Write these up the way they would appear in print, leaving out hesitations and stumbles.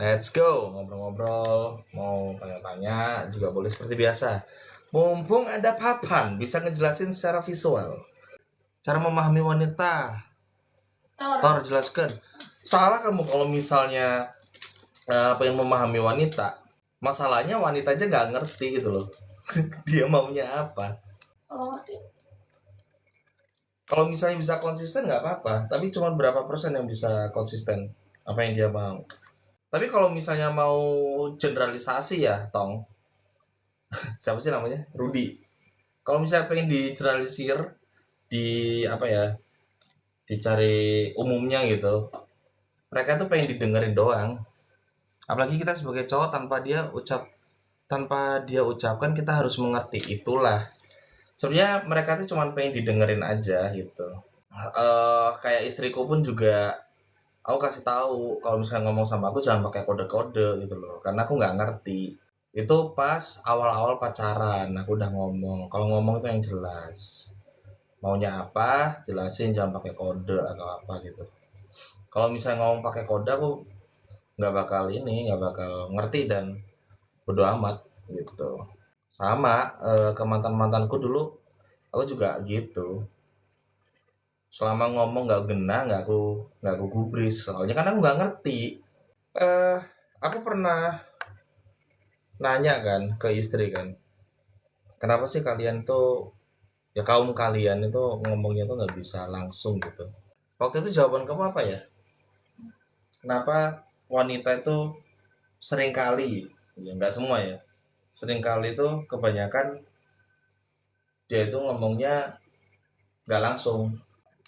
Let's go, ngobrol-ngobrol, mau tanya-tanya juga boleh seperti biasa. Mumpung ada papan, bisa ngejelasin secara visual. Cara memahami wanita. Tor, jelaskan. Salah kamu kalau misalnya pengen memahami wanita. Masalahnya wanita aja nggak ngerti gitu loh. Dia maunya apa. Kalau misalnya bisa konsisten nggak apa-apa, tapi cuma berapa persen yang bisa konsisten apa yang dia mau. Tapi kalau misalnya mau generalisasi ya, Tong. Siapa sih namanya? Rudy. Kalau misalnya pengen digeneralisir, di apa ya? Dicari umumnya gitu. Mereka tuh pengen didengerin doang. Apalagi kita sebagai cowok tanpa dia ucapkan kita harus mengerti itulah. Sebenarnya mereka tuh cuma pengen didengerin aja gitu. Kayak istriku pun juga aku kasih tahu kalau misalnya ngomong sama aku jangan pakai kode-kode gitu loh, karena aku nggak ngerti. Itu pas awal-awal pacaran aku udah ngomong, kalau ngomong itu yang jelas, maunya apa jelasin, jangan pakai kode atau apa gitu. Kalau misalnya ngomong pakai kode aku nggak bakal ngerti dan bodo amat gitu. Sama ke mantanku dulu aku juga gitu, selama ngomong nggak gena nggak aku gubris, soalnya kan aku nggak ngerti. eh aku pernah nanya kan ke istri kan, kenapa sih kalian tuh, ya kaum kalian itu ngomongnya tuh nggak bisa langsung gitu. Waktu itu jawaban kamu apa ya, kenapa wanita itu sering kali, ya nggak semua ya, sering kali itu kebanyakan dia itu ngomongnya nggak langsung.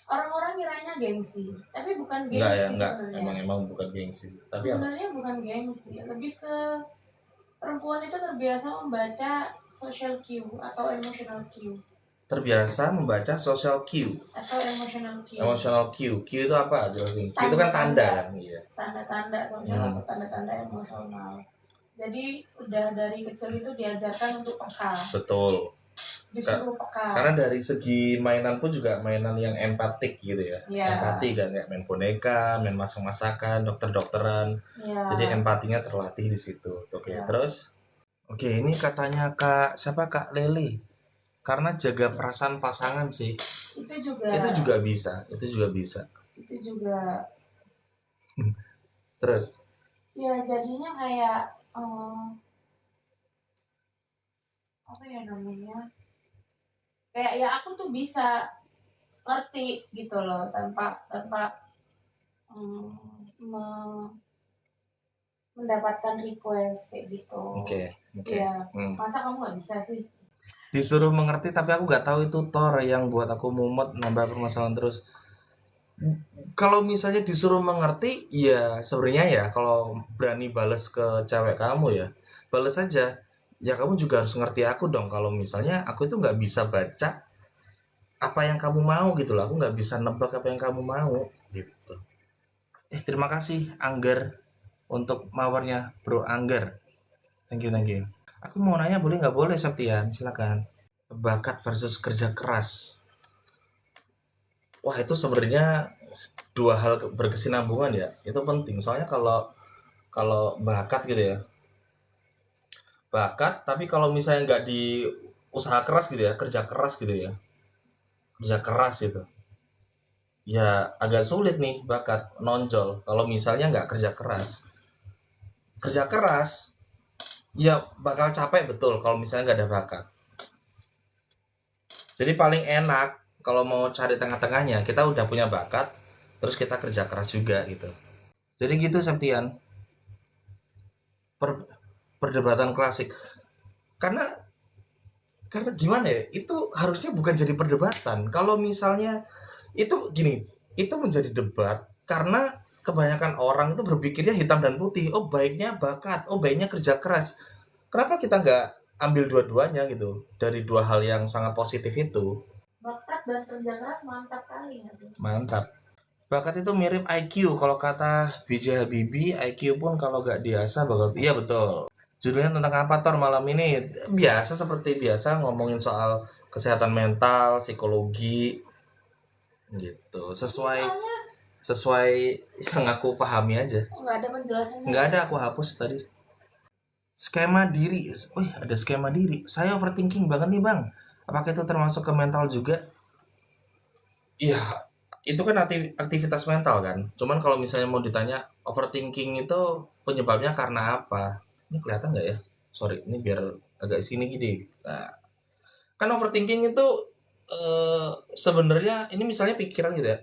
Orang-orang kiranya gengsi, tapi bukan gengsi. Enggak ya, enggak. Sebenarnya Emang bukan gengsi. Tapi sebenarnya bukan gengsi, lebih ke perempuan itu terbiasa membaca social cue atau emotional cue. Terbiasa membaca social cue atau emotional cue. Emotional cue. Cue itu apa? Jelasin. Cue itu kan tanda kan? Iya. Tanda-tanda social atau tanda-tanda emosional. Jadi udah dari kecil itu diajarkan untuk peka. Betul. Disuruh peka. Karena dari segi mainan pun juga mainan yang empatik gitu ya. Empati kan ya, main boneka, main masak-masakan, dokter-dokteran. Jadi empatinya terlatih di situ. Oke, terus oke, ini katanya Kak Leli. Karena jaga perasaan pasangan sih. Itu juga bisa. Terus? Ya jadinya kayak apa ya namanya? Kayak ya aku tuh bisa ngerti gitu loh tanpa mendapatkan request kayak gitu. Oke. Ya, masa kamu nggak bisa sih? Disuruh mengerti tapi aku nggak tahu itu Thor yang buat aku mumet, nambah permasalahan terus. Kalau misalnya disuruh mengerti, ya sebenarnya ya kalau berani balas ke cewek kamu ya balas aja. Ya kamu juga harus ngerti aku dong. Kalau misalnya aku itu nggak bisa baca apa yang kamu mau gitu loh, aku nggak bisa nebak apa yang kamu mau gitu. Terima kasih Angger untuk mawarnya Bro Angger. Thank you. Aku mau nanya boleh nggak? Boleh Septian, silakan. Bakat versus kerja keras. Wah itu sebenarnya dua hal berkesinambungan ya. Itu penting soalnya kalau bakat gitu ya. Bakat tapi kalau misalnya nggak di usaha keras gitu ya, kerja keras gitu ya. Kerja keras gitu. Ya agak sulit nih bakat nonjol kalau misalnya nggak kerja keras. Kerja keras ya bakal capek betul kalau misalnya nggak ada bakat. Jadi paling enak kalau mau cari tengah-tengahnya, kita udah punya bakat, terus kita kerja keras juga gitu. Jadi gitu Septian. Perdebatan klasik. Karena gimana ya? Itu harusnya bukan jadi perdebatan. Kalau misalnya itu gini, itu menjadi debat karena kebanyakan orang itu berpikirnya hitam dan putih. Oh baiknya bakat, oh baiknya kerja keras. Kenapa kita nggak ambil dua-duanya gitu dari dua hal yang sangat positif itu? Bakat dan kerja keras mantap kali ya. Mantap. Bakat itu mirip IQ. Kalau kata B.J. Habibie, IQ pun kalau nggak diasah bakal. Iya betul. Judulnya tentang apa Tor malam ini? Biasa seperti biasa ngomongin soal kesehatan mental, psikologi gitu. Sesuai sesuai yang aku pahami aja. Nggak ada penjelasannya. Nggak ada, aku hapus tadi. Skema diri. Wih, ada skema diri. Saya overthinking banget nih, Bang. Apakah itu termasuk ke mental juga? Iya, itu kan aktivitas mental kan. Cuman kalau misalnya mau ditanya overthinking itu penyebabnya karena apa? Ini kelihatan nggak ya? Sorry, ini biar agak sini gini. Nah, kan overthinking itu sebenarnya ini misalnya pikiran gitu ya.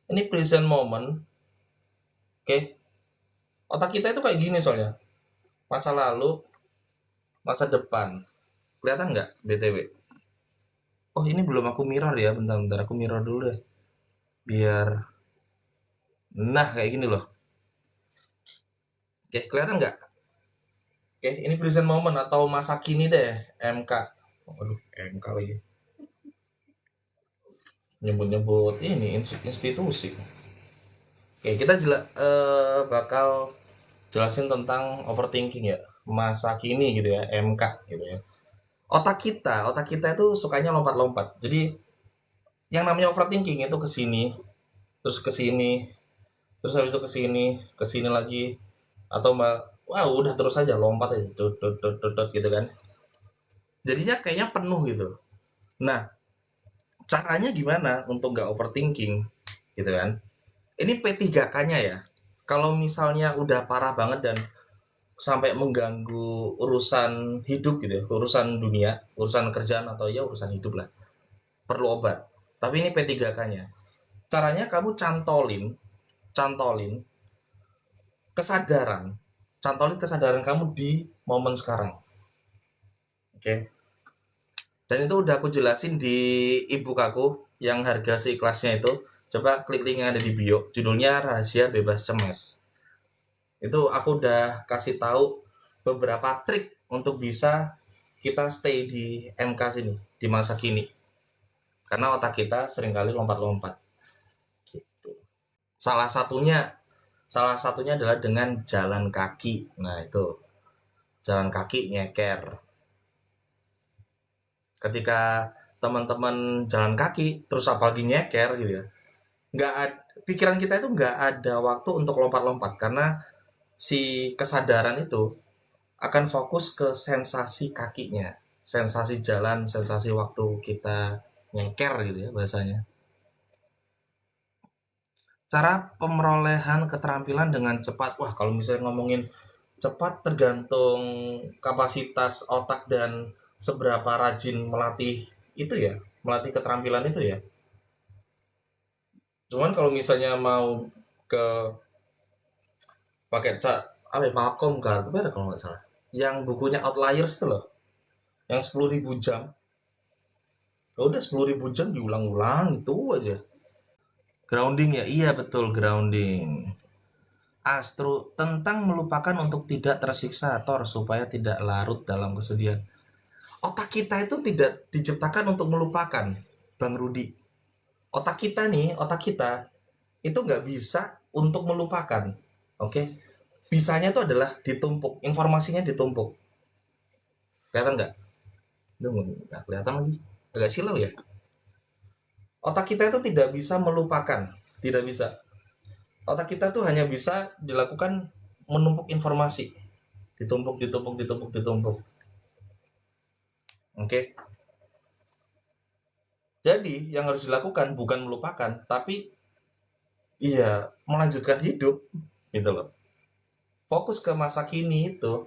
Ini present moment, oke? Otak kita itu kayak gini soalnya. Masa lalu, masa depan. Kelihatan nggak, BTW? Oh, ini belum aku mirror ya. Bentar, aku mirror dulu deh. Biar, nah kayak gini loh. Oke, kelihatan nggak? Oke, ini present moment atau masa kini deh, MK. Waduh, MK lagi. Nyebut-nyebut ini institusi. Oke, kita bakal jelasin tentang overthinking ya, masa kini gitu ya, MK gitu ya. Otak kita itu sukanya lompat-lompat. Jadi yang namanya overthinking itu ke sini, terus ke sini, terus habis itu ke sini lagi, atau wah udah terus aja lompat aja, gitu kan. Jadinya kayaknya penuh gitu. Nah, caranya gimana untuk nggak overthinking gitu kan? Ini P3K-nya ya. Kalau misalnya udah parah banget dan sampai mengganggu urusan hidup gitu ya, urusan dunia, urusan kerjaan atau ya urusan hidup lah, perlu obat. Tapi ini P3K-nya. Caranya kamu cantolin kesadaran. Cantolin kesadaran kamu di momen sekarang. Oke. Dan itu udah aku jelasin di ebook aku yang harga seikhlasnya itu. Coba klik link yang ada di bio. Judulnya Rahasia Bebas Cemas. Itu aku udah kasih tahu beberapa trik untuk bisa kita stay di MK sini, di masa kini. Karena otak kita seringkali lompat-lompat. Gitu. Salah satunya adalah dengan jalan kaki. Nah, itu. Jalan kaki nyeker. Ketika teman-teman jalan kaki, terus apalagi nyeker gitu ya, pikiran kita itu nggak ada waktu untuk lompat-lompat karena si kesadaran itu akan fokus ke sensasi kakinya, sensasi jalan, sensasi waktu kita nyeker gitu ya bahasanya. Cara pemerolehan keterampilan dengan cepat, wah kalau misalnya ngomongin cepat tergantung kapasitas otak dan seberapa rajin melatih itu ya, melatih keterampilan itu ya. Cuman kalau misalnya mau ke pakai apa ya, Malcolm Gladwell kalau nggak salah, yang bukunya Outliers itu loh, yang 10.000 jam. Ya udah 10.000 jam diulang-ulang itu aja. Grounding ya, iya betul grounding. Astro tentang melupakan untuk tidak tersiksa Thor supaya tidak larut dalam kesedihan. Otak kita itu tidak diciptakan untuk melupakan, Bang Rudi. Otak kita itu nggak bisa untuk melupakan. Oke, bisanya itu adalah ditumpuk, informasinya ditumpuk. Kelihatan nggak? Itu nggak kelihatan lagi. Agak silau ya. Otak kita itu tidak bisa melupakan, tidak bisa. Otak kita tuh hanya bisa dilakukan menumpuk informasi, ditumpuk. Oke. Jadi yang harus dilakukan bukan melupakan, tapi iya melanjutkan hidup, gitu loh. Fokus ke masa kini itu,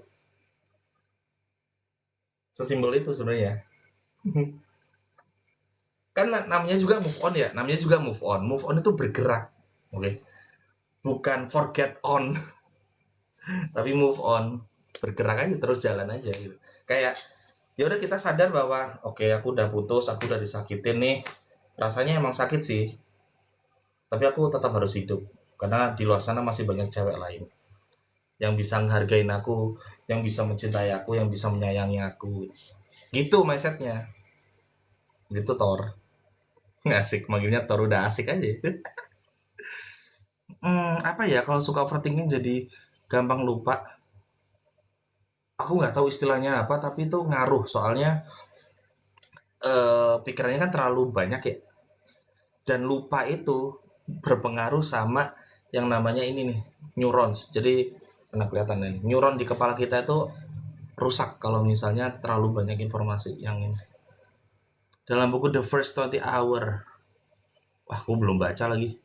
sesimpel itu sebenarnya. Kan namanya juga move on ya, namanya juga move on. Move on itu bergerak, oke. Bukan forget on, tapi move on, bergerak aja terus jalan aja gitu. Kayak ya udah kita sadar bahwa oke, aku udah putus, aku udah disakitin nih, rasanya emang sakit sih, tapi aku tetap harus hidup karena di luar sana masih banyak cewek lain yang bisa menghargain aku, yang bisa mencintai aku, yang bisa menyayangi aku, gitu mindsetnya. Gitu Thor. Asik manggilnya Thor, udah asik aja. Apa ya, kalau suka overthinking jadi gampang lupa. Aku nggak tahu istilahnya apa, tapi itu ngaruh soalnya pikirannya kan terlalu banyak ya. Dan lupa itu berpengaruh sama yang namanya ini nih, neurons. Jadi kena kelihatan nih, neuron di kepala kita itu rusak kalau misalnya terlalu banyak informasi yang ini. Dalam buku The First 20 Hour, wah aku belum baca lagi.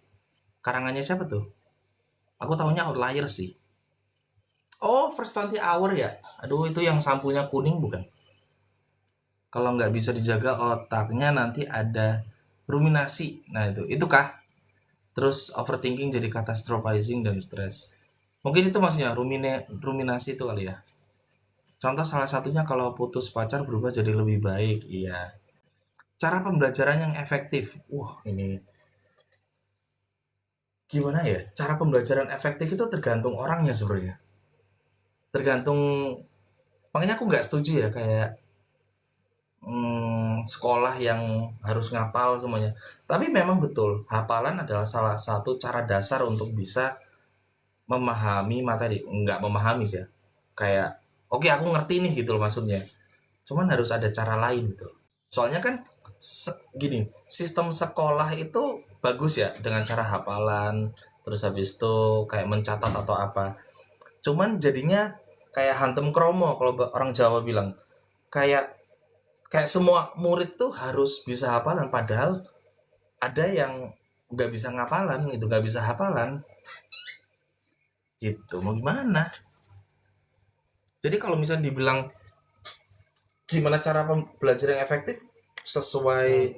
Karangannya siapa tuh? Aku tahunya Outlier sih. Oh, First 20 Hour ya. Aduh, itu yang sampunya kuning bukan? Kalau nggak bisa dijaga otaknya nanti ada ruminasi. Nah itu kah? Terus overthinking jadi catastrophizing dan stres. Mungkin itu maksudnya ruminasi itu kali ya. Contoh salah satunya kalau putus pacar berubah jadi lebih baik. Iya. Cara pembelajaran yang efektif. Wah, ini gimana ya? Cara pembelajaran efektif itu tergantung orangnya sebenarnya. Tergantung, makanya aku nggak setuju ya kayak sekolah yang harus ngapal semuanya. Tapi memang betul, hafalan adalah salah satu cara dasar untuk bisa memahami materi. Nggak memahami sih ya. Kayak, oke aku ngerti nih gitu loh maksudnya. Cuman harus ada cara lain gitu. Soalnya kan gini, sistem sekolah itu bagus ya dengan cara hafalan, terus habis itu kayak mencatat atau apa. Cuman jadinya kayak hantem kromo kalau orang Jawa bilang. Kayak kayak semua murid tuh harus bisa hafalan padahal ada yang nggak bisa ngapalan gitu, nggak bisa hafalan gitu. Mau gimana? Jadi kalau misalnya dibilang gimana cara belajar yang efektif sesuai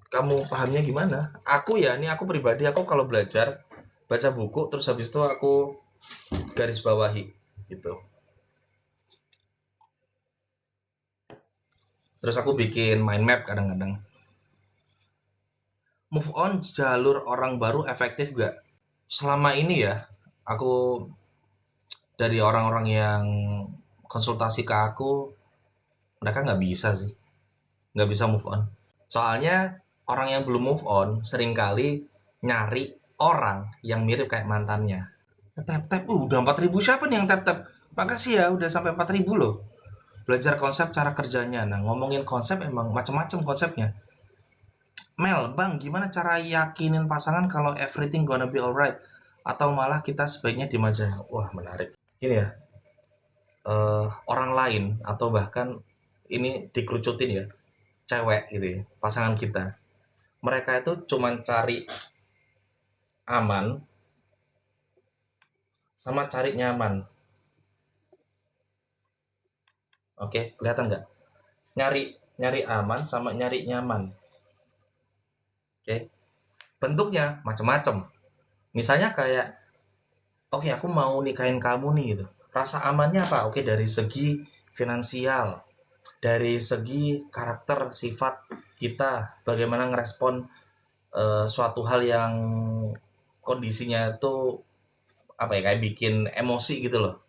kamu pahamnya gimana? Aku ya, ini aku pribadi, aku kalau belajar baca buku terus habis itu aku garis bawahi gitu. Terus aku bikin mind map kadang-kadang. Move on jalur orang baru efektif gak? Selama ini ya, aku dari orang-orang yang konsultasi ke aku, mereka nggak bisa sih. Nggak bisa move on. Soalnya orang yang belum move on seringkali nyari orang yang mirip kayak mantannya. Tap-tap, udah 4.000 siapa nih yang tap-tap? Makasih ya, udah sampai 4.000 loh. Belajar konsep cara kerjanya. Nah, ngomongin konsep emang macam-macam konsepnya. Mel, bang, gimana cara yakinin pasangan kalau everything gonna be alright? Atau malah kita sebaiknya diem aja? Wah, menarik. Gini ya, orang lain atau bahkan ini dikerucutin ya, cewek gitu ya, pasangan kita. Mereka itu cuman cari aman sama cari nyaman. Oke, kelihatan nggak? Nyari nyari aman sama nyari nyaman. Oke, bentuknya macam-macam. Misalnya kayak, oke aku mau nikahin kamu nih gitu. Rasa amannya apa? Oke, dari segi finansial, dari segi karakter, sifat kita, bagaimana ngerespon suatu hal yang kondisinya itu apa ya, kayak bikin emosi gitu loh.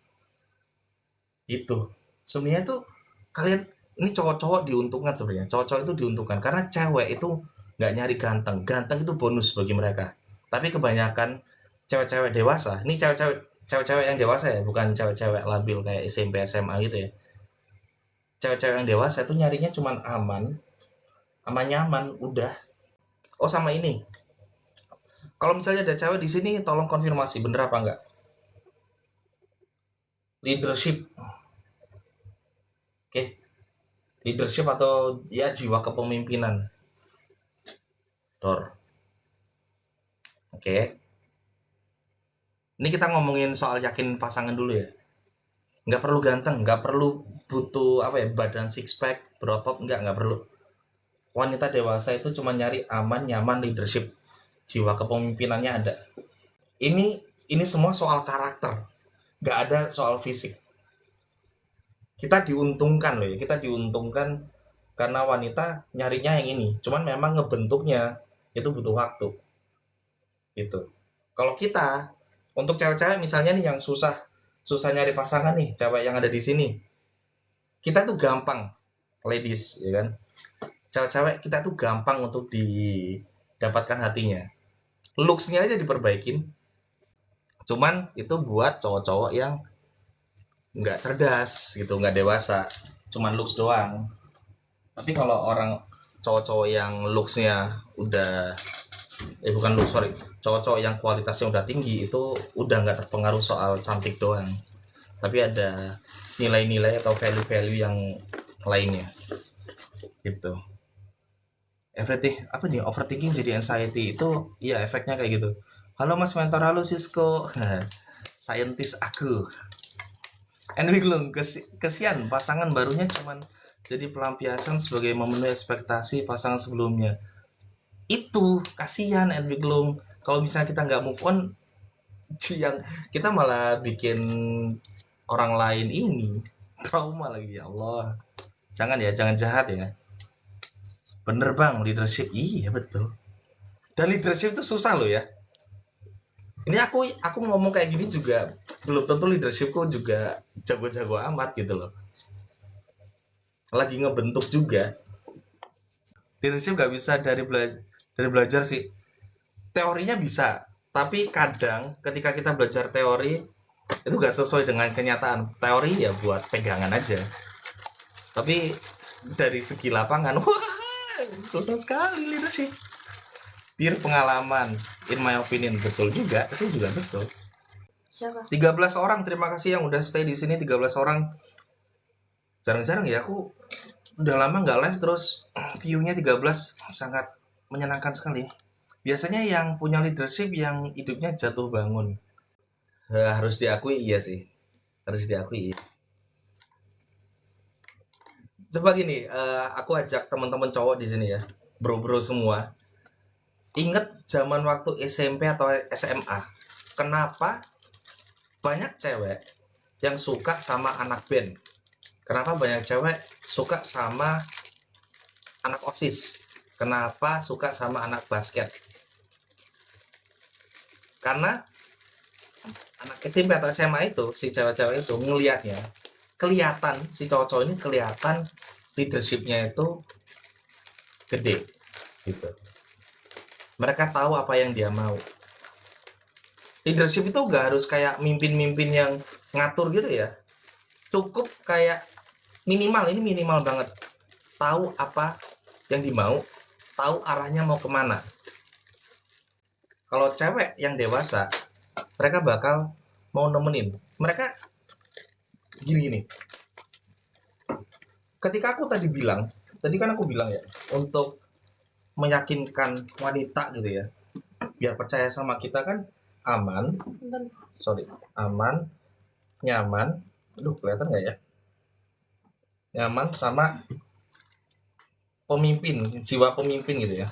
Gitu. Sebenarnya tuh kalian ini cowok-cowok diuntungkan sebenarnya. Cowok-cowok itu diuntungkan karena cewek itu nggak nyari ganteng. Ganteng itu bonus bagi mereka. Tapi kebanyakan cewek-cewek dewasa, ini cewek-cewek yang dewasa ya, bukan cewek-cewek labil kayak SMP SMA gitu ya. Cewek-cewek yang dewasa itu nyarinya cuman aman, aman nyaman, udah. Oh sama ini, kalau misalnya ada cewek di sini, tolong konfirmasi bener apa enggak. Leadership, oke? Leadership atau ya jiwa kepemimpinan. Dor, oke? Ini kita ngomongin soal yakin pasangan dulu ya. Nggak perlu ganteng, nggak perlu butuh apa ya, badan six pack, berotot, nggak perlu. Wanita dewasa itu cuma nyari aman, nyaman, leadership, jiwa kepemimpinannya ada. Ini semua soal karakter, nggak ada soal fisik. Kita diuntungkan loh ya, kita diuntungkan karena wanita nyarinya yang ini. Cuman memang ngebentuknya itu butuh waktu gitu. Kalau kita, untuk cewek-cewek misalnya nih yang susah susah nyari pasangan nih, cewek yang ada di sini, kita tuh gampang, ladies ya kan, cewek-cewek kita tuh gampang untuk didapatkan hatinya. Looks-nya aja diperbaikin. Cuman itu buat cowok-cowok yang nggak cerdas gitu, nggak dewasa, cuman looks doang. Tapi kalau orang cowok-cowok yang looks-nya udah bukan lu, sorry, cowok-cowok yang kualitasnya udah tinggi itu udah nggak terpengaruh soal cantik doang, tapi ada nilai-nilai atau value-value yang lainnya gitu. Everything apa nih, overthinking jadi anxiety itu iya efeknya kayak gitu. Halo Mas Mentor, halo Sisko. Saintis aku. Anyway, Glung, kesian pasangan barunya cuman jadi pelampiasan sebagai memenuhi ekspektasi pasangan sebelumnya. Itu kasihan Edwin Glung. Kalau misalnya kita nggak move on, yang kita malah bikin orang lain ini trauma lagi, ya Allah. Jangan ya, jangan jahat ya. Bener bang, leadership, iya betul. Dan leadership itu susah loh ya. Ini aku ngomong kayak gini juga belum tentu leadershipku juga jago-jago amat gitu loh. Lagi ngebentuk juga. Leadership nggak bisa dari belajar sih. Teorinya bisa, tapi kadang ketika kita belajar teori itu nggak sesuai dengan kenyataan. Teori ya buat pegangan aja. Tapi dari segi lapangan, wah susah sekali leadership. Biar pengalaman, in my opinion, betul juga, itu juga betul. Siapa? 13 orang, terima kasih yang udah stay di sini 13 orang. Jarang-jarang ya aku udah lama nggak live terus view-nya 13, sangat menyenangkan sekali. Biasanya yang punya leadership yang hidupnya jatuh bangun. Harus diakui iya sih. Harus diakui. Coba gini, aku ajak teman-teman cowok di sini ya. Bro-bro semua. Ingat zaman waktu SMP atau SMA. Kenapa banyak cewek yang suka sama anak band? Kenapa banyak cewek suka sama anak OSIS? Kenapa suka sama anak basket? Karena anak SMP atau SMA itu, si cewek-cewek itu ngelihatnya, kelihatan, si cowok-cowok ini kelihatan leadershipnya itu gede, gitu. Mereka tahu apa yang dia mau. Leadership itu gak harus kayak mimpin-mimpin yang ngatur gitu ya. Cukup kayak minimal, ini minimal banget. Tahu apa yang dimau, tahu arahnya mau kemana. Kalau cewek yang dewasa, mereka bakal mau nemenin. Mereka gini-gini. Ketika aku tadi kan aku bilang ya, untuk meyakinkan wanita gitu ya, biar percaya sama kita kan aman, aman, nyaman, kelihatan nggak ya? Nyaman sama pemimpin, jiwa pemimpin gitu ya.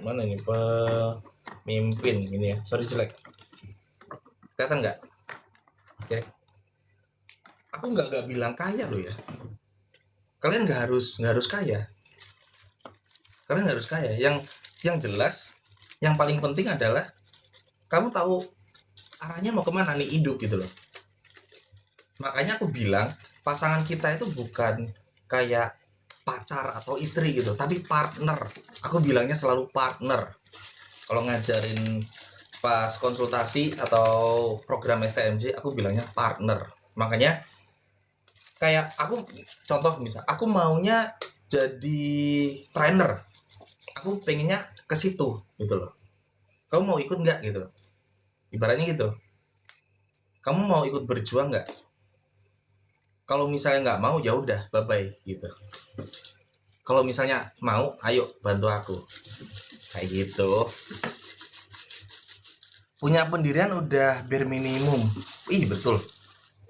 Mana nih pemimpin ini ya, sorry jelek. Kelihatan nggak? Oke. Aku nggak bilang kaya loh ya. Kalian nggak harus kaya. Kalian nggak harus kaya. Yang jelas, yang paling penting adalah kamu tahu arahnya mau kemana nih hidup gitu loh. Makanya aku bilang pasangan kita itu bukan kayak pacar atau istri gitu, tapi partner. Aku bilangnya selalu partner. Kalau ngajarin pas konsultasi atau program STMJ, aku bilangnya partner. Makanya kayak aku contoh misal, aku maunya jadi trainer. Aku pengennya ke situ gitu loh. Kamu mau ikut nggak gitu? Ibaratnya gitu. Kamu mau ikut berjuang nggak? Kalau misalnya nggak mau ya udah bye bye gitu. Kalau misalnya mau, ayo bantu aku. Kayak gitu. Punya pendirian udah bare minimum. Ih betul.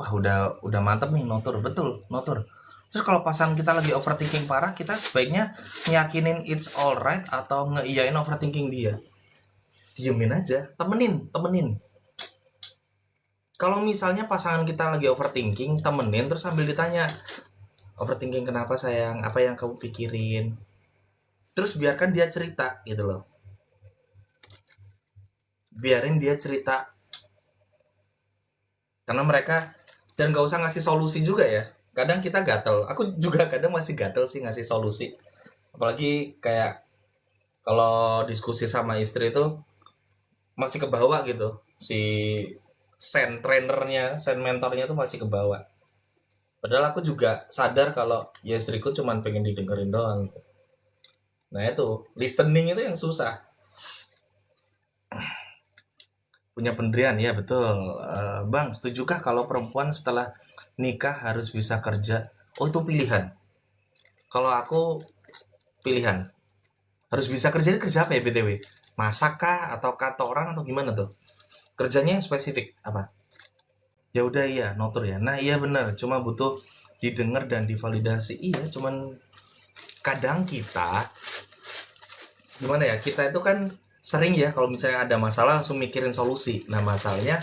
Wah udah mantep nih notur, betul notur. Terus kalau pasangan kita lagi overthinking parah, kita sebaiknya ngeyakinin it's alright atau ngeiyain overthinking dia. Diemin aja, temenin. Kalau misalnya pasangan kita lagi overthinking, temenin terus sambil ditanya, overthinking kenapa sayang? Apa yang kamu pikirin? Terus biarkan dia cerita gitu loh. Biarin dia cerita. Karena mereka, dan gak usah ngasih solusi juga ya. Kadang kita gatel. Aku juga kadang masih gatel sih ngasih solusi. Apalagi kayak kalau diskusi sama istri itu masih ke bawah gitu. Si sen trainernya, sen mentornya tuh masih ke bawah. Padahal aku juga sadar kalau ya istriku cuma pengen didengerin doang. Nah itu, listening itu yang susah. punya pendirian, ya betul. Bang, setujukah kalau perempuan setelah nikah harus bisa kerja? Oh, itu pilihan. Kalau aku pilihan. Harus bisa kerja, ini kerja apa ya BTW? Masak kah atau kantoran atau gimana tuh? Kerjanya yang spesifik apa? Ya udah iya, notur ya. Nah, iya benar, cuma butuh didengar dan divalidasi. Iya, cuman kadang kita gimana ya? Kita itu kan sering ya kalau misalnya ada masalah langsung mikirin solusi. Nah, masalahnya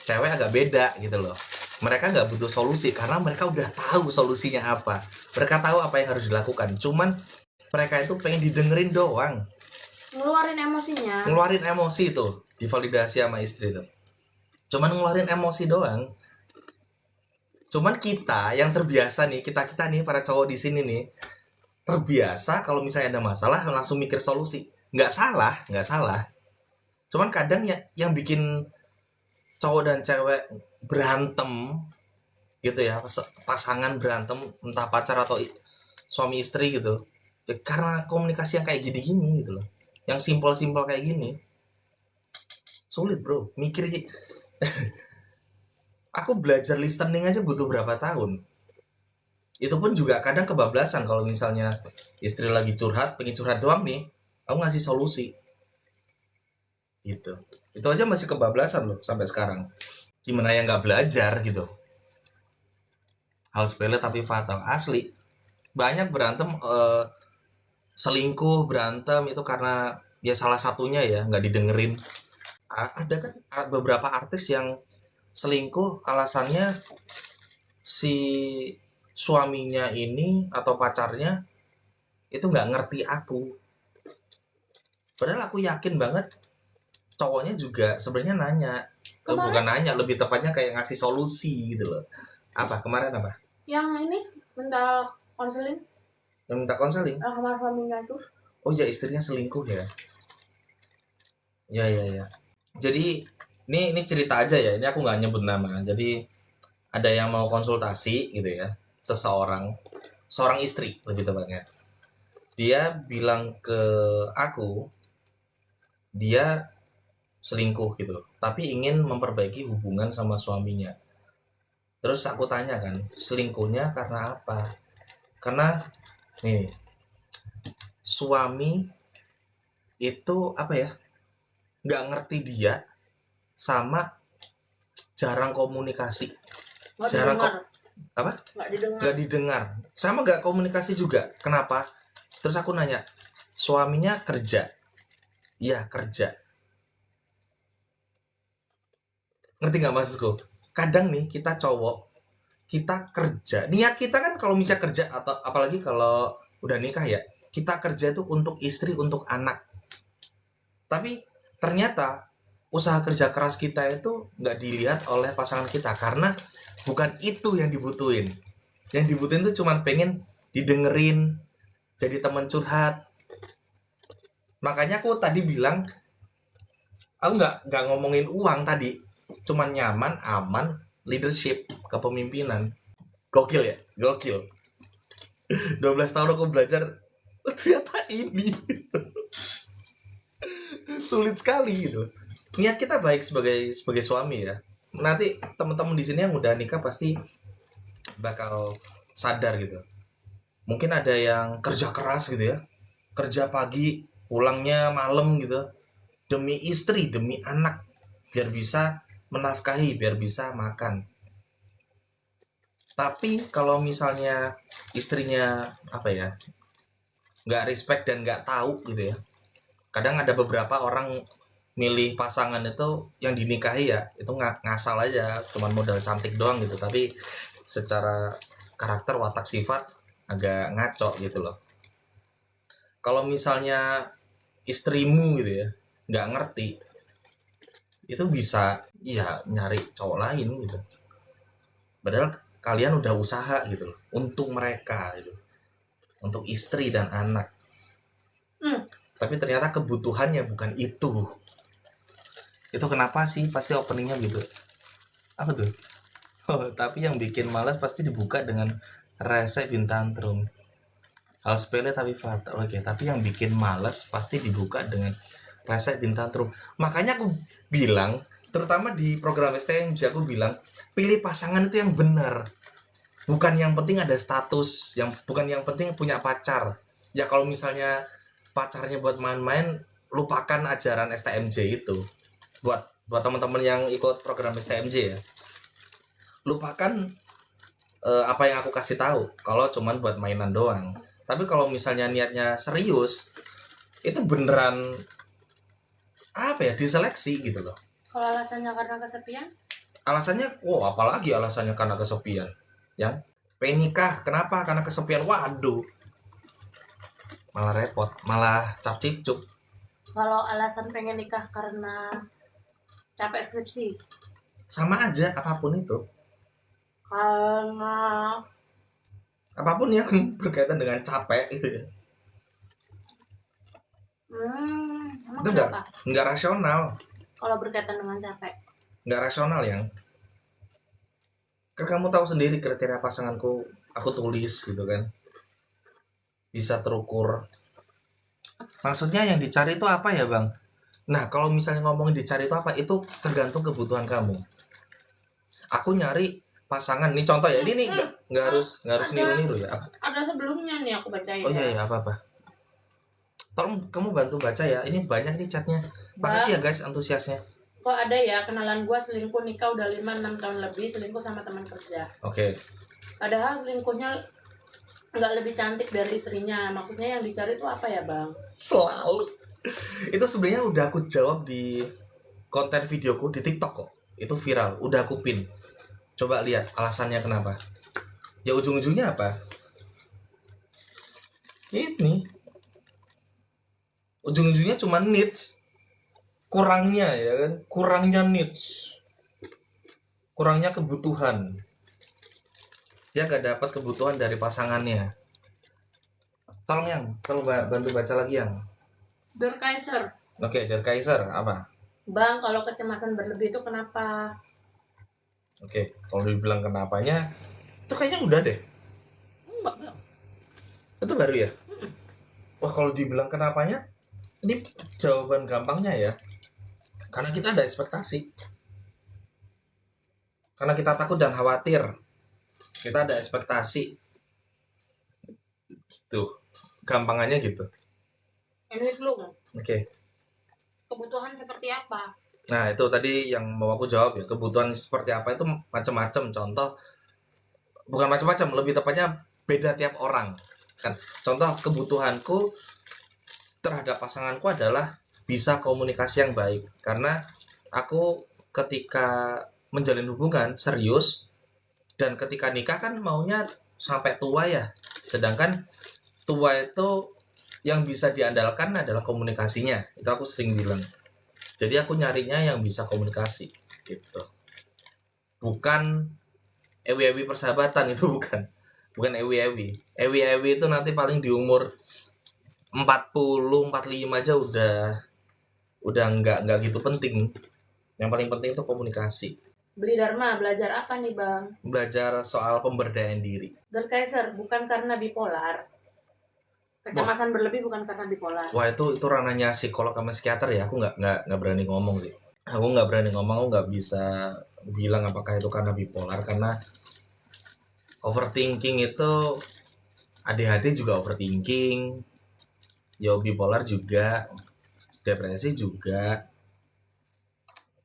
cewek agak beda gitu loh. Mereka nggak butuh solusi karena mereka udah tahu solusinya apa. Mereka tahu apa yang harus dilakukan. Cuman mereka itu pengen didengerin doang. Ngeluarin emosinya. Ngeluarin emosi tuh, divalidasi sama istri tuh. Cuman ngeluarin emosi doang. Cuman kita yang terbiasa nih, kita nih para cowok di sini nih, terbiasa kalau misalnya ada masalah langsung mikir solusi. Nggak salah, nggak salah. Cuman kadang ya yang bikin cowok dan cewek berantem gitu ya, pasangan berantem entah pacar atau suami istri gitu. Ya, karena komunikasi yang kayak gini-gini gitu loh. Yang simpel-simpel kayak gini. Sulit, Bro. Mikir aku belajar listening aja butuh berapa tahun. Itu pun juga kadang kebablasan kalau misalnya istri lagi curhat, pengen curhat doang nih, aku ngasih solusi. Gitu. Itu aja masih kebablasan loh sampai sekarang. Gimana yang nggak belajar gitu. Hal sepele tapi fatal. Asli. Banyak berantem selingkuh, berantem itu karena ya salah satunya ya nggak didengerin. Ada kan beberapa artis yang selingkuh alasannya si suaminya ini atau pacarnya itu nggak ngerti aku. Padahal aku yakin banget cowoknya juga sebenarnya nanya. Bukan nanya, lebih tepatnya kayak ngasih solusi gitu loh. Apa kemarin apa? Yang ini minta konseling. Yang minta konseling? Kamar suaminya itu. Oh ya, istrinya selingkuh ya. Ya ya ya. Jadi ini cerita aja ya. Ini aku nggak nyebut nama. Jadi ada yang mau konsultasi gitu ya. Seorang istri lebih tepatnya. Dia bilang ke aku dia selingkuh gitu, tapi ingin memperbaiki hubungan sama suaminya. Terus aku tanya kan, selingkuhnya karena apa? Karena nih, suami itu apa ya? Nggak ngerti dia sama jarang komunikasi. Jarang apa? Nggak didengar. Sama nggak komunikasi juga. Kenapa? Terus aku nanya, suaminya kerja? Iya kerja. Ngerti nggak maksudku? Kadang nih kita cowok, kita kerja. Niat kita kan kalau misalnya kerja atau apalagi kalau udah nikah ya, kita kerja itu untuk istri, untuk anak. Tapi ternyata usaha kerja keras kita itu nggak dilihat oleh pasangan kita karena bukan itu yang dibutuhin. Yang dibutuhin tuh cuman pengen didengerin, jadi teman curhat. Makanya aku tadi bilang, aku nggak ngomongin uang tadi, cuman nyaman, aman, leadership, kepemimpinan. Gokil ya, gokil. 12 tahun aku belajar, ternyata ini sulit sekali gitu. Niat kita baik sebagai suami ya. Nanti teman-teman di sini yang udah nikah pasti bakal sadar gitu. Mungkin ada yang kerja keras gitu ya, kerja pagi, pulangnya malam gitu, demi istri, demi anak, biar bisa menafkahi, biar bisa makan. Tapi kalau misalnya istrinya apa ya, nggak respect dan nggak tahu gitu ya, kadang ada beberapa orang milih pasangan itu yang dinikahi ya itu ngasal aja, cuman modal cantik doang gitu, tapi secara karakter, watak, sifat agak ngaco gitu loh. Kalau misalnya istrimu gitu ya nggak ngerti, itu bisa ya nyari cowok lain gitu, padahal kalian udah usaha gitu loh untuk mereka gitu, untuk istri dan anak. Tapi ternyata kebutuhannya bukan itu. Itu kenapa sih pasti openingnya gitu? Apa tuh? Oh, tapi yang bikin malas pasti dibuka dengan rese bin tantrum. Hal sepele tapi fatal. Oke, tapi yang bikin malas pasti dibuka dengan rese bin tantrum. Makanya aku bilang Terutama di program STMJ aku bilang, pilih pasangan itu yang benar. Bukan yang penting ada status, bukan yang penting punya pacar. Ya kalau misalnya pacarnya buat main-main, lupakan ajaran STMJ itu. Buat teman-teman yang ikut program STMJ ya. Lupakan apa yang aku kasih tahu kalau cuman buat mainan doang. Tapi kalau misalnya niatnya serius, itu beneran apa ya, diseleksi gitu loh. Kalau alasannya karena kesepian? Alasannya, apalagi alasannya karena kesepian. Yang pengen nikah, kenapa? Karena kesepian. Waduh, malah repot, malah cap cipcuk. Kalau alasan pengen nikah karena capek skripsi? Sama aja, apapun itu. Karena Apapun yang berkaitan dengan capek gitu ya. emang Itu kenapa? nggak rasional. Kalau berkaitan dengan capek? Nggak rasional yang. Kan kamu tahu sendiri kriteria pasanganku, aku tulis gitu kan. Bisa terukur. Maksudnya yang dicari itu apa ya bang? Nah kalau misalnya ngomongin dicari itu apa, itu tergantung kebutuhan kamu. Aku nyari pasangan nih, contoh ya, ini nih nggak harus niru-niru ya. Ada sebelumnya nih aku bacain. Oh iya apa tolong kamu bantu baca ya, ini banyak nih chatnya. Makasih ya guys antusiasnya. Kok ada ya kenalan gua selingkuh nikah udah 5-6 tahun lebih, selingkuh sama teman kerja. Oke. Padahal selingkuhnya nggak lebih cantik dari istrinya. Maksudnya yang dicari itu apa ya bang? Selalu itu sebenarnya udah aku jawab di konten videoku di TikTok kok. Itu viral, udah aku pin. Coba lihat alasannya kenapa. Ya ujung-ujungnya apa? Ini. Ujung-ujungnya cuma needs. Kurangnya ya kan, kurangnya needs. Kurangnya kebutuhan. Dia gak dapat kebutuhan dari pasangannya. Tolong yang, tolong bantu baca lagi yang. Der Kaiser. Oke, Der Kaiser apa? Bang, kalau kecemasan berlebih itu kenapa? Oke, kalau dibilang kenapanya, itu kayaknya udah deh. Enggak bang. Itu baru ya? Wah, kalau dibilang kenapanya, ini jawaban gampangnya ya. Karena kita ada ekspektasi. Karena kita takut dan khawatir. Kita ada ekspektasi. Gitu. Gampangannya gitu. Ini belum. Oke. Kebutuhan seperti apa? Nah, itu tadi yang mau aku jawab ya. Kebutuhan seperti apa itu macam-macam. Contoh, bukan macam-macam, lebih tepatnya beda tiap orang. Kan, contoh kebutuhanku terhadap pasanganku adalah bisa komunikasi yang baik. Karena aku ketika menjalin hubungan serius dan ketika nikah kan maunya sampai tua ya. Sedangkan tua itu yang bisa diandalkan adalah komunikasinya. Itu aku sering bilang. Jadi aku nyarinya yang bisa komunikasi gitu. Bukan ewi-ewi persahabatan, itu bukan. Bukan ewi-ewi. Ewi-ewi itu nanti paling di umur 40, 45 aja udah nggak gitu penting. Yang paling penting itu komunikasi. Beli Dharma, belajar apa nih bang? Belajar soal pemberdayaan diri. Der Kaiser, bukan karena bipolar. Kecemasan berlebih bukan karena bipolar. Wah, itu ranahnya psikolog sama psikiater ya. Aku nggak berani ngomong sih. Aku nggak berani ngomong, aku nggak bisa bilang apakah itu karena bipolar, karena overthinking itu ADHD juga overthinking, ya bipolar juga, depresi juga,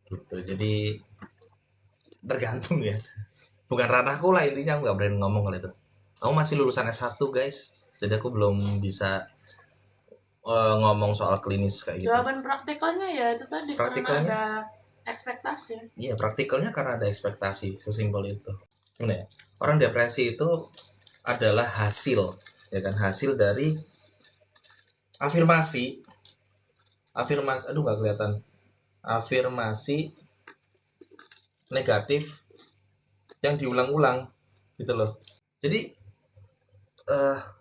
gitu. Jadi tergantung ya. Bukan ranahku lah intinya, aku nggak berani ngomong kalau itu. Aku masih lulusan S1 guys, jadi aku belum bisa ngomong soal klinis kayak gitu. Jawaban praktikalnya ya itu tadi, karena ada ekspektasi. Iya, praktikalnya karena ada ekspektasi, sesimpel itu. Gimana ya? Orang depresi itu adalah hasil, ya kan, hasil dari afirmasi, aduh nggak kelihatan, afirmasi negatif yang diulang-ulang, gitu loh. Jadi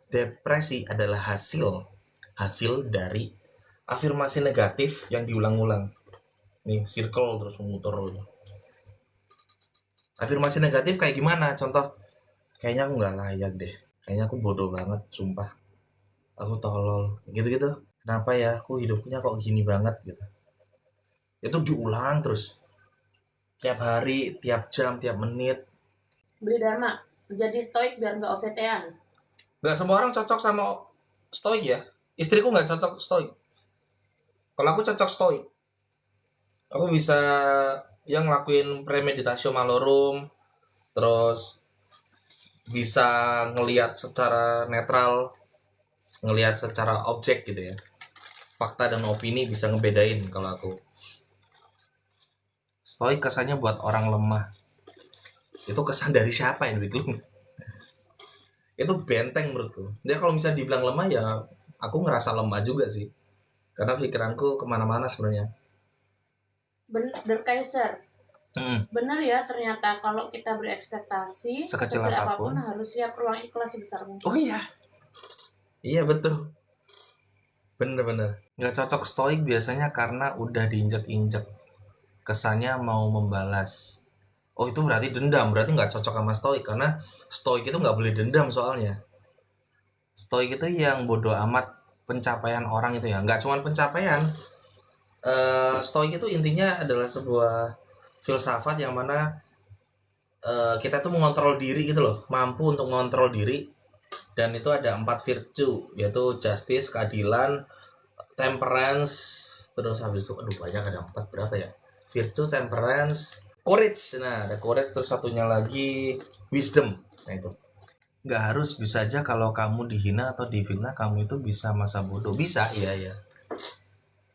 depresi adalah hasil dari afirmasi negatif yang diulang-ulang. Nih circle terus muter. Afirmasi negatif kayak gimana? Contoh, kayaknya aku nggak layak deh, kayaknya aku bodoh banget, sumpah, aku tolol, gitu-gitu. Kenapa ya aku hidupnya kok gini banget gitu. Itu diulang terus. tiap hari, tiap jam, tiap menit. Beli Dharma, jadi stoik biar nggak OVT-an. Nggak semua orang cocok sama stoik ya. Istriku nggak cocok stoik. Kalau aku cocok stoik. Aku bisa yang ngelakuin premeditasio malorum, terus bisa ngelihat secara netral, ngelihat secara objek gitu ya. Fakta dan opini bisa ngebedain kalau aku. Stoik kesannya buat orang lemah. Itu kesan dari siapa yang bikin? Itu benteng menurutku. Dia kalau misalnya dibilang lemah ya aku ngerasa lemah juga sih. Karena pikiranku kemana-mana sebenarnya. Der Kaiser. Mm. Benar ya, ternyata kalau kita berekspektasi Sekecil sekecil apapun. apapun harus siap ruang ikhlas sebesar mungkin. Oh iya. Iya betul. Bener-bener. Nggak cocok stoik biasanya karena udah diinjek-injek. Kesannya mau membalas. Oh itu berarti dendam. Berarti nggak cocok sama stoik. Karena stoik itu nggak boleh dendam soalnya. Stoik itu yang bodoh amat pencapaian orang itu ya. Nggak cuma pencapaian. Stoik itu intinya adalah sebuah filsafat yang mana kita tuh mengontrol diri gitu loh. Mampu untuk mengontrol diri. Dan itu ada 4 virtue. Yaitu justice, keadilan, temperance, terus habis itu aduh banyak, ada 4 berapa ya, virtue, temperance, courage. Nah ada courage, terus satunya lagi wisdom. Nah itu nggak harus, bisa aja kalau kamu dihina atau difitnah kamu itu bisa masa bodoh, bisa, iya ya,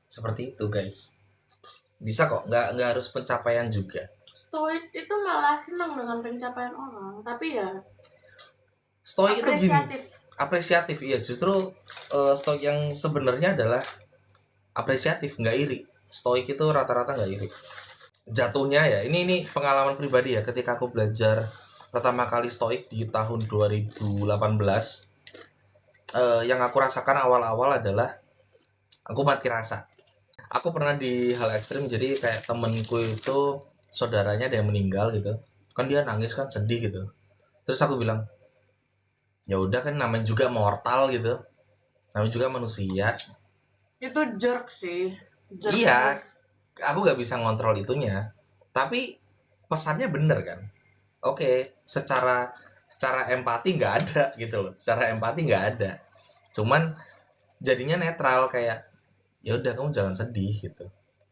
seperti itu guys, bisa kok, nggak harus pencapaian juga. Stoik itu malah senang dengan pencapaian orang, tapi ya Stoik itu gini, apresiatif. apresiatif, iya justru stoik yang sebenarnya adalah apresiatif, nggak iri. Stoik itu rata-rata nggak iri. Jatuhnya ya, ini pengalaman pribadi ya, ketika aku belajar pertama kali stoik di tahun 2018, yang aku rasakan awal-awal adalah aku mati rasa. Aku pernah di hal ekstrim, jadi kayak temenku itu saudaranya ada yang meninggal gitu, kan dia nangis kan, sedih gitu, terus aku bilang ya udah kan namanya juga mortal gitu, namanya juga manusia. Itu jerk sih. Jerk. Iya, aku nggak bisa ngontrol itunya, tapi pesannya bener kan. Oke, secara empati nggak ada gitu loh, secara empati nggak ada, cuman jadinya netral, kayak ya udah kamu jangan sedih gitu,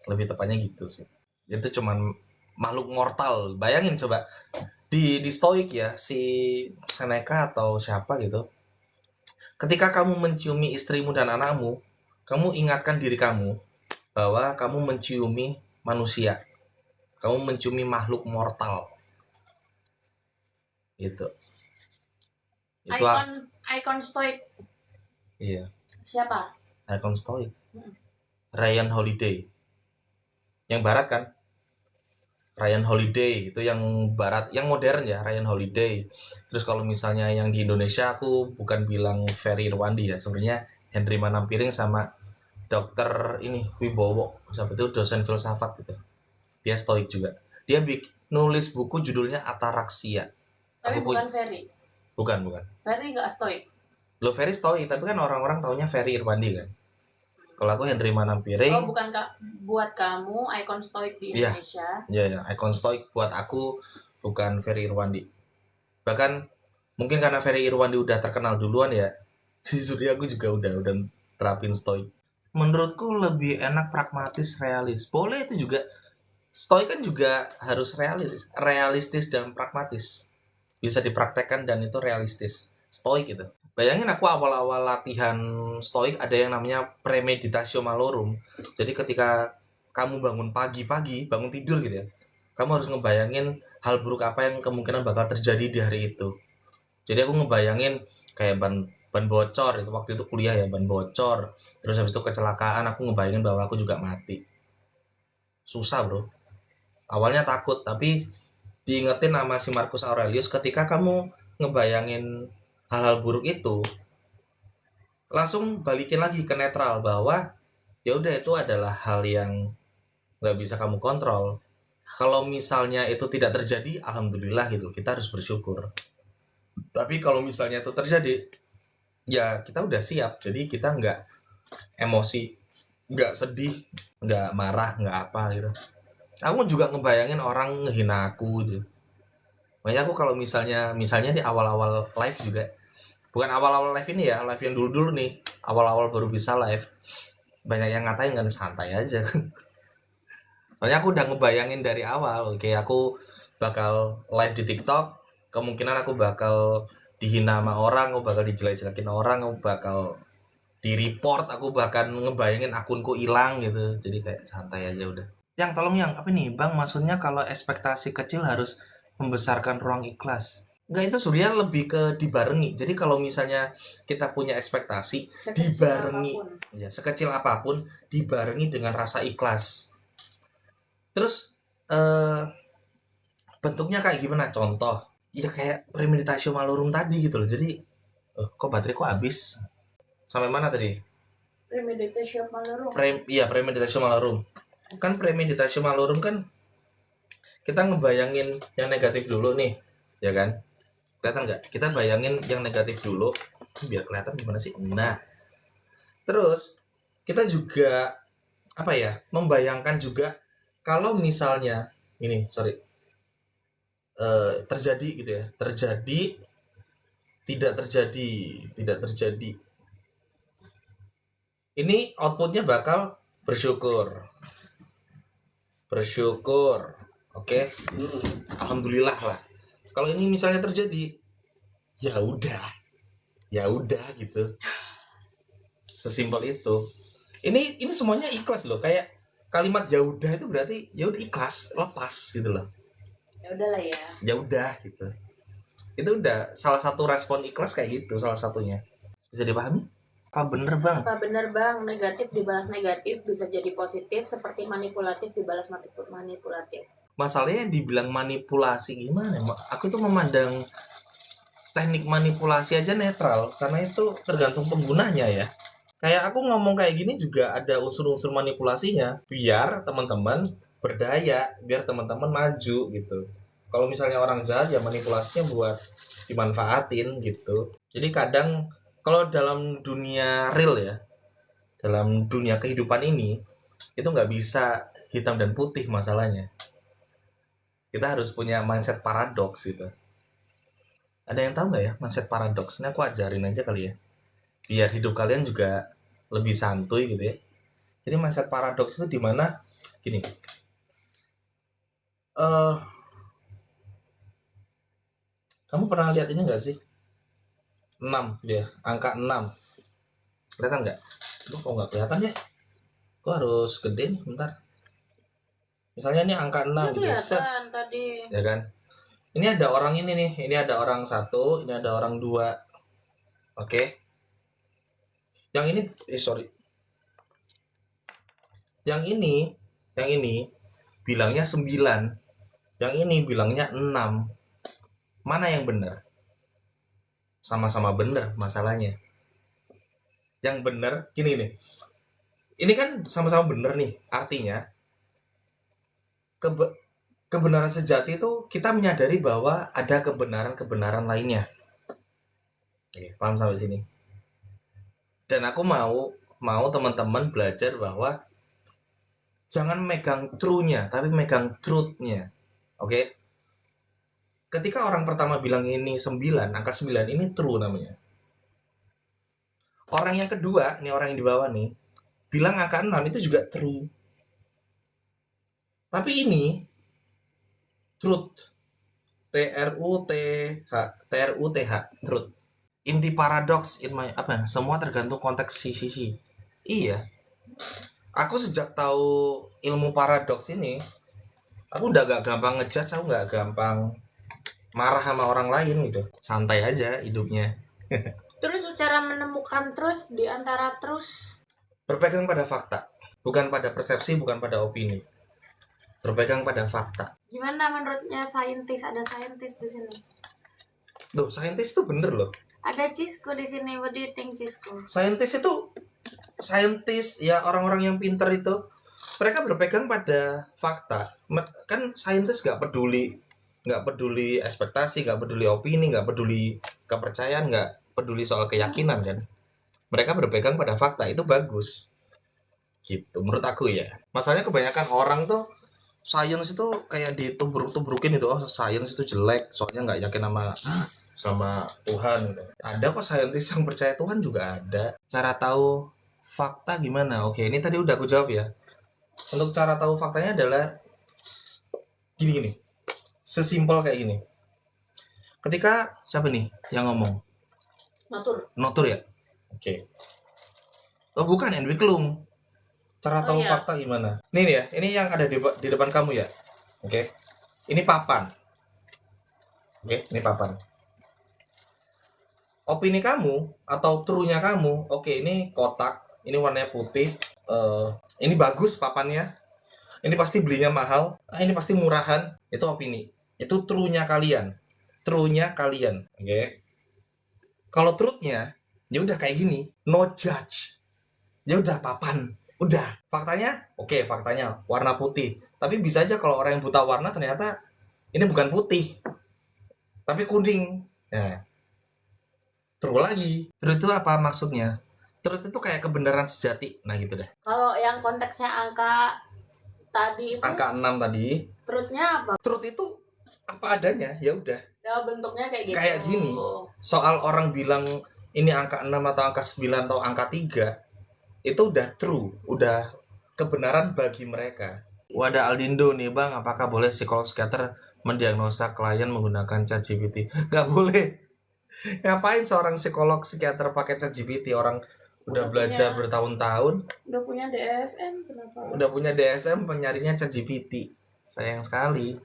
lebih tepatnya gitu sih. Itu cuman makhluk mortal, bayangin coba di stoik ya, si Seneca atau siapa gitu, ketika kamu menciumi istrimu dan anakmu, kamu ingatkan diri kamu bahwa kamu menciumi manusia, kamu menciumi makhluk mortal gitu. Itu Icon stoik iya, siapa? icon stoik. Mm. Ryan Holiday. Yang barat kan? Ryan Holiday itu yang barat, yang modern ya, Ryan Holiday. Terus kalau misalnya yang di Indonesia, aku bukan bilang Ferry Irwandi ya, sebenarnya Henry Manampiring sama Dokter ini Wibowo, siapa itu, dosen filsafat gitu. Dia stoik juga. Dia nulis buku judulnya Ataraksia. Tapi Aku bukan Ferry. bukan. Ferry nggak stoik. Lo Ferry stoik, tapi kan orang-orang taunya Ferry Irwandi kan. Kalau aku Henry Manampiring. Oh, bukan buat kamu icon stoik di Iya. Indonesia. Ya, icon stoik buat aku bukan Ferry Irwandi. Bahkan mungkin karena Ferry Irwandi udah terkenal duluan ya. Jadi aku juga udah terapin stoik. Menurutku lebih enak pragmatis, realis. Boleh itu juga. Stoik kan juga harus realistis dan pragmatis. Bisa dipraktekkan dan itu realistis. Stoik itu. Bayangin aku awal-awal latihan stoik ada yang namanya premeditatio malorum. Jadi ketika kamu bangun pagi-pagi, bangun tidur gitu ya, kamu harus ngebayangin hal buruk apa yang kemungkinan bakal terjadi di hari itu. Jadi aku ngebayangin kayak ban bocor, itu waktu itu kuliah ya, ban bocor. Terus habis itu kecelakaan, aku ngebayangin bahwa aku juga mati. Susah bro. Awalnya takut, tapi diingetin nama si Marcus Aurelius, ketika kamu ngebayangin hal-hal buruk itu, langsung balikin lagi ke netral bahwa ya udah itu adalah hal yang nggak bisa kamu kontrol. Kalau misalnya itu tidak terjadi, alhamdulillah gitu, kita harus bersyukur. Tapi kalau misalnya itu terjadi, ya kita udah siap, jadi kita nggak emosi, nggak sedih, nggak marah, nggak apa gitu. Aku juga ngebayangin orang ngehina aku gitu. Makanya aku kalau misalnya di awal-awal live juga, bukan awal-awal live ini ya, live yang dulu-dulu nih, awal-awal baru bisa live, banyak yang ngatain kan santai aja. Soalnya aku udah ngebayangin dari awal, oke aku bakal live di TikTok, kemungkinan aku bakal dihina sama orang, aku bakal dijelek-jelekin orang, aku bakal di report, aku bahkan ngebayangin akunku hilang gitu. Jadi kayak santai aja udah. Yang tolong yang apa nih Bang, maksudnya kalau ekspektasi kecil harus membesarkan ruang ikhlas. Enggak, itu sebenarnya lebih ke dibarengi. Jadi kalau misalnya kita punya ekspektasi, Sekecil dibarengi apapun. ya sekecil apapun, dibarengi dengan rasa ikhlas. Terus bentuknya kayak gimana? Contoh, ya kayak premeditasio malorum tadi gitu loh. Jadi, kok bateraiku habis? Sampai mana tadi? Premeditasio malorum. Iya, premeditasio malorum. Kan premeditasio malorum kan kita ngebayangin yang negatif dulu nih, ya kan? Kelihatan nggak? Kita bayangin yang negatif dulu, biar kelihatan gimana sih? Nah, terus kita juga apa ya? Membayangkan juga kalau misalnya ini, sorry, terjadi gitu ya, terjadi, tidak terjadi, tidak terjadi. Ini outputnya bakal bersyukur, bersyukur, oke? Alhamdulillah lah. Kalau ini misalnya terjadi, ya udah gitu, sesimpel itu. Ini semuanya ikhlas loh, kayak kalimat ya udah itu berarti ya udah ikhlas, lepas gitu loh. Ya udahlah ya. Ya udah gitu. Itu udah salah satu respon ikhlas kayak gitu, salah satunya. Bisa dipahami? Apa bener Bang? Apa benar Bang, negatif dibalas negatif bisa jadi positif seperti manipulatif dibalas manipulatif. Masalahnya dibilang manipulasi gimana? Aku tuh memandang teknik manipulasi aja netral karena itu tergantung penggunanya ya. Kayak aku ngomong kayak gini juga ada unsur-unsur manipulasinya biar teman-teman berdaya, biar teman-teman maju gitu. Kalau misalnya orang jahat ya manipulasinya buat dimanfaatin gitu. Jadi kadang kalau dalam dunia real ya, dalam dunia kehidupan ini itu nggak bisa hitam dan putih masalahnya. Kita harus punya mindset paradoks gitu. Ada yang tahu nggak ya mindset paradoks? Ini aku ajarin aja kali ya. Biar hidup kalian juga lebih santuy gitu ya. Jadi mindset paradoks itu dimana gini. Kamu pernah lihat ini nggak sih? 6 ya, angka 6. Kelihatan nggak? Kok nggak kelihatan ya? Kok harus gede nih, bentar. Misalnya ini angka 6 gitu. Kelihatan tadi. Ya kan? Ini ada orang ini nih, ini ada orang 1, ini ada orang 2. Oke. Yang ini sorry. Yang ini bilangnya 9. Yang ini bilangnya 6. Mana yang benar? Sama-sama benar masalahnya. Yang benar gini nih. Ini kan sama-sama benar nih. Artinya kebenaran sejati itu kita menyadari bahwa ada kebenaran-kebenaran lainnya. Oke, paham sampai sini? Dan aku mau teman-teman belajar bahwa jangan megang true-nya, tapi megang truth-nya. Oke? Ketika orang pertama bilang ini 9, angka 9 ini true namanya. Orang yang kedua, nih orang yang di bawah nih, bilang angka 6 itu juga true. Tapi ini truth. T-R-U-T-H, truth. Inti paradoks semua tergantung konteks sisi. Iya. Aku sejak tahu ilmu paradoks ini, aku udah gak gampang ngejudge, aku gak gampang marah sama orang lain gitu. Santai aja hidupnya. Terus cara menemukan truth di antara terus Berpegang pada fakta, bukan pada persepsi, bukan pada opini. Berpegang pada fakta. gimana menurutnya saintis? Ada saintis di sini. Loh, saintis itu bener loh. Ada Cisco di sini. What do you think, Cisco? Saintis ya orang-orang yang pintar itu mereka berpegang pada fakta. Kan saintis nggak peduli ekspektasi, nggak peduli opini, nggak peduli kepercayaan, nggak peduli soal keyakinan kan. Mereka berpegang pada fakta, itu bagus gitu menurut aku ya. Masalahnya kebanyakan orang tuh science itu kayak ditubruk-tubrukin itu, oh science itu jelek soalnya nggak yakin sama Tuhan gitu. Ada kok saintis yang percaya Tuhan juga ada. Cara tahu fakta gimana? Oke, ini tadi udah aku jawab ya. Untuk cara tahu faktanya adalah gini. Sesimpel kayak gini. Ketika siapa nih yang ngomong? Notur ya? Oke. Oh bukan, Enwi Klung. Cara tahu iya. fakta gimana? Nih ya, ini yang ada di depan kamu ya. Oke. Ini papan. Oke, ini papan. Opini kamu atau true-nya kamu, oke ini kotak, ini warnanya putih, ini bagus papannya, ini pasti belinya mahal, ini pasti murahan, itu opini. Itu true-nya kalian. True-nya kalian, oke. Kalau truth-nya, ya udah kayak gini, no judge. Ya udah papan, udah. Faktanya, oke faktanya warna putih. Tapi bisa aja kalau orang yang buta warna ternyata ini bukan putih, tapi kuning. Nah, true lagi. True itu apa maksudnya? Truth itu kayak kebenaran sejati. Nah gitu deh. Kalau yang konteksnya angka tadi itu, Angka 6 tadi, truth-nya apa? truth itu apa adanya, ya udah. Ya bentuknya kayak gitu. Kayak gini. Soal orang bilang ini angka 6 atau angka 9 atau angka 3, itu udah true, udah kebenaran bagi mereka. Wadah Aldindo nih bang, apakah boleh psikolog psikiater mendiagnosa klien menggunakan ChatGPT? Gak boleh. Ngapain seorang psikolog psikiater pakai ChatGPT? Orang udah belajar bertahun-tahun, Udah punya DSM, kenapa? udah punya DSM, penyarinya ChatGPT. Sayang sekali.